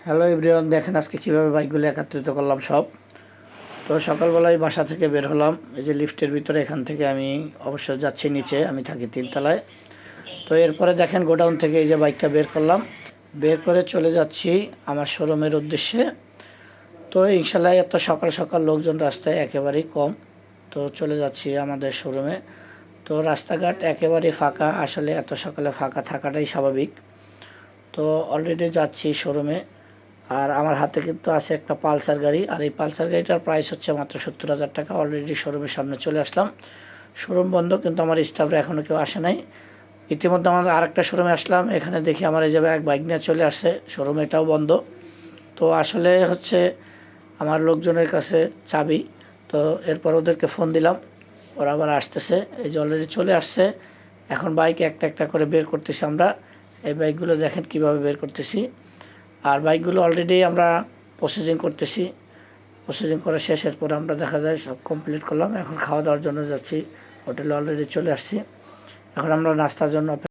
Hello everyone, দেখেন আজকে কীভাবে বাইকগুলো একত্রিত করলাম সব। তো সকালবেলায় বাসা থেকে বের হলাম, এই যে লিফটের ভিতরে, এখান থেকে আমি অবশ্য যাচ্ছি নিচে, আমি থাকি 3 তলায়। তো এরপরে দেখেন গোডাউন থেকে এই যে বাইকটা বের করলাম, বের করে চলে যাচ্ছি আমার শোরুমের উদ্দেশ্যে। তো ইনশাল্লাহ এত সকাল সকাল লোকজন রাস্তায় একেবারেই কম। তো চলে যাচ্ছি আমাদের শোরুমে। তো রাস্তাঘাট একেবারেই ফাঁকা, আসলে এত সকালে ফাঁকা থাকাটাই স্বাভাবিক। তো অলরেডি যাচ্ছি শোরুমে। আর আমার হাতে কিন্তু আছে একটা পালসার গাড়ি, আর এই পালসার গাড়িটার প্রাইস হচ্ছে মাত্র 70,000 টাকা। অলরেডি শোরুমের সামনে চলে আসলাম। শোরুম বন্ধ, কিন্তু আমার স্টাফরা এখনও কেউ আসে নাই। ইতিমধ্যে আমাদের আরেকটা শোরুমে আসলাম, এখানে দেখি আমার এই যে এক বাইক নিয়ে চলে আসছে, শোরুম এটাও বন্ধ। তো আসলে হচ্ছে আমার লোকজনের কাছে চাবি। তো এরপর ওদেরকে ফোন দিলাম, ওরা আবার আসতেছে, এই যে অলরেডি চলে আসছে। এখন বাইক একটা একটা করে বের করতেছি আমরা। এই বাইকগুলো দেখেন কিভাবে বের করতেছি। আর বাইকগুলো অলরেডি আমরা প্রসেসিং করতেছি। প্রসেসিং করা শেষের পরে আমরা দেখা যায় সব কমপ্লিট করলাম। এখন খাওয়া দাওয়ার জন্য যাচ্ছি, হোটেলে অলরেডি চলে আসছি। এখন আমরা নাস্তার জন্য